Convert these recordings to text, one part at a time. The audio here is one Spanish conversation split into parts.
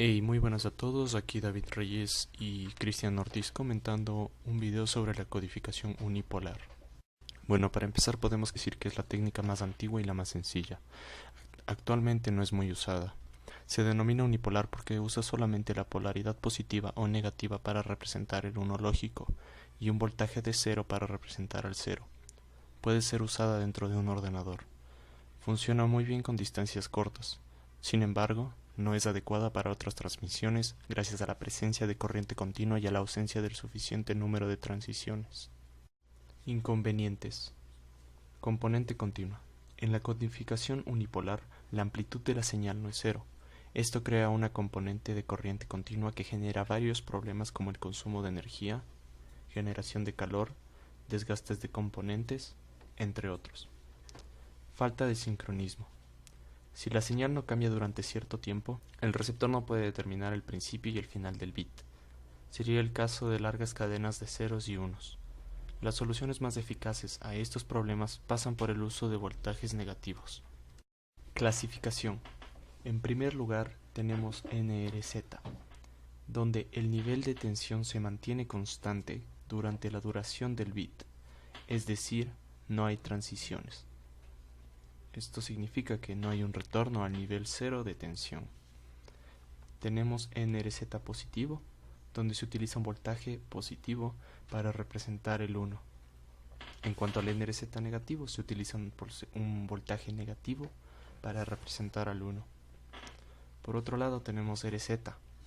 Hey, muy buenas a todos, aquí David Reyes y Cristian Ortiz comentando un video sobre la codificación unipolar. Bueno, para empezar podemos decir que es la técnica más antigua y la más sencilla. Actualmente no es muy usada. Se denomina unipolar porque usa solamente la polaridad positiva o negativa para representar el uno lógico y un voltaje de cero para representar el cero. Puede ser usada dentro de un ordenador. Funciona muy bien con distancias cortas. Sin embargo, no es adecuada para otras transmisiones gracias a la presencia de corriente continua y a la ausencia del suficiente número de transiciones. Inconvenientes. Componente continua. En la codificación unipolar, la amplitud de la señal no es cero. Esto crea una componente de corriente continua que genera varios problemas como el consumo de energía, generación de calor, desgastes de componentes, entre otros. Falta de sincronismo. Si la señal no cambia durante cierto tiempo, el receptor no puede determinar el principio y el final del bit. Sería el caso de largas cadenas de ceros y unos. Las soluciones más eficaces a estos problemas pasan por el uso de voltajes negativos. Clasificación. En primer lugar tenemos NRZ, donde el nivel de tensión se mantiene constante durante la duración del bit, es decir, no hay transiciones. Esto significa que no hay un retorno al nivel cero de tensión. Tenemos NRZ positivo, donde se utiliza un voltaje positivo para representar el 1. En cuanto al NRZ negativo, se utiliza un voltaje negativo para representar al 1. Por otro lado tenemos RZ,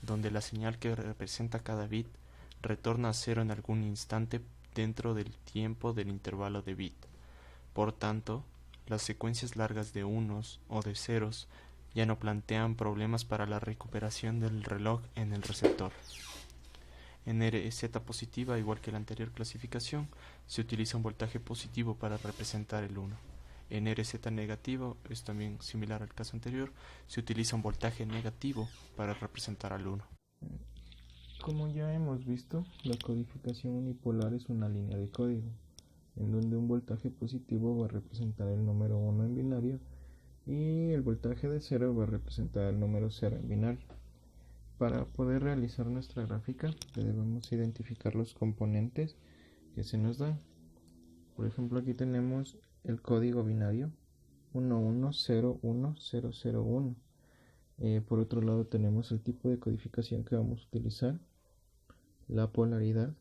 donde la señal que representa cada bit retorna a cero en algún instante dentro del tiempo del intervalo de bit. Por tanto, las secuencias largas de unos o de ceros ya no plantean problemas para la recuperación del reloj en el receptor. En RZ positiva, igual que la anterior clasificación, se utiliza un voltaje positivo para representar el 1. En RZ negativo, es también similar al caso anterior, se utiliza un voltaje negativo para representar al 1. Como ya hemos visto, la codificación unipolar es una línea de código, en donde un voltaje positivo va a representar el número 1 en binario y el voltaje de 0 va a representar el número 0 en binario. Para poder realizar nuestra gráfica debemos identificar los componentes que se nos dan. Por ejemplo, aquí tenemos el código binario 11011001. Por otro lado tenemos el tipo de codificación que vamos a utilizar, la polaridad,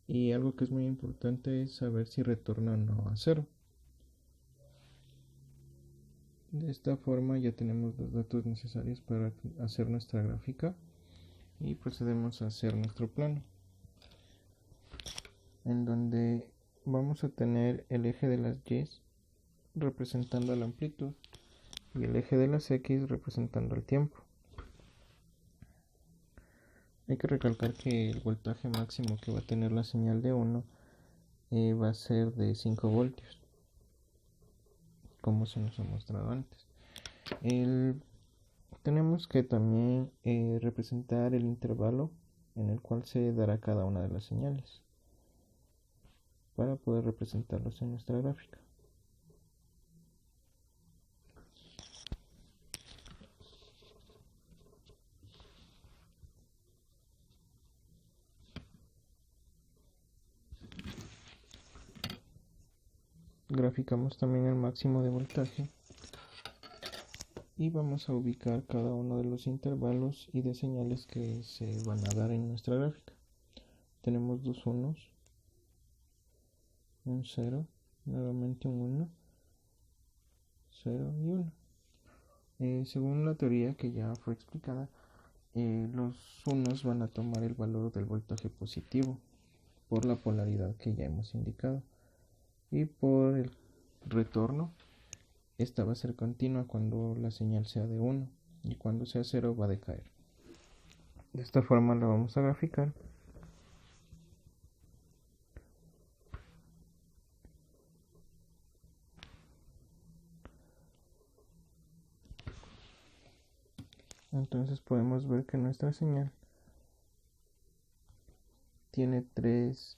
y algo que es muy importante es saber si retorna o no a cero. De esta forma ya tenemos los datos necesarios para hacer nuestra gráfica y procedemos a hacer nuestro plano, en donde vamos a tener el eje de las Y representando la amplitud y el eje de las X representando el tiempo. Hay que recalcar que el voltaje máximo que va a tener la señal de 1 va a ser de 5 voltios, como se nos ha mostrado antes. Tenemos que también representar el intervalo en el cual se dará cada una de las señales para poder representarlos en nuestra gráfica. Graficamos también el máximo de voltaje y vamos a ubicar cada uno de los intervalos y de señales que se van a dar en nuestra gráfica. Tenemos dos unos, un 0, nuevamente un 1, 0 y 1. Según la teoría que ya fue explicada, los unos van a tomar el valor del voltaje positivo por la polaridad que ya hemos indicado, y por el retorno esta va a ser continua cuando la señal sea de 1 y cuando sea 0 va a decaer. De esta forma la vamos a graficar. Entonces podemos ver que nuestra señal tiene tres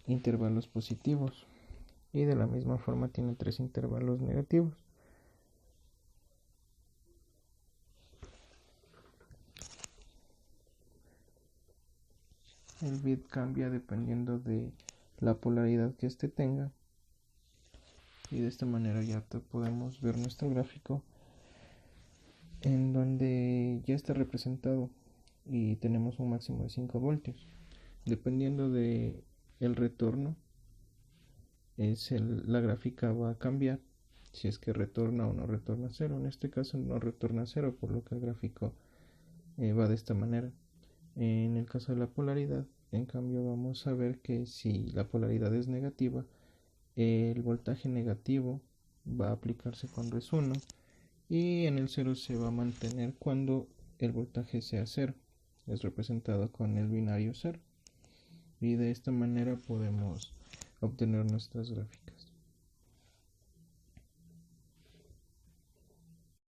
intervalos positivos y de la misma forma tiene tres intervalos negativos. el bit cambia dependiendo de la polaridad que éste tenga, y de esta manera ya podemos ver nuestro gráfico en donde ya está representado y tenemos un máximo de 5 voltios. Dependiendo de el retorno, la gráfica va a cambiar si es que retorna o no retorna cero. En este caso no retorna cero, por lo que el gráfico va de esta manera. En el caso de la polaridad, en cambio, vamos a ver que si la polaridad es negativa, el voltaje negativo va a aplicarse cuando es 1, y en el 0 se va a mantener cuando el voltaje sea 0. Es representado con el binario 0. Y de esta manera podemos obtener nuestras gráficas.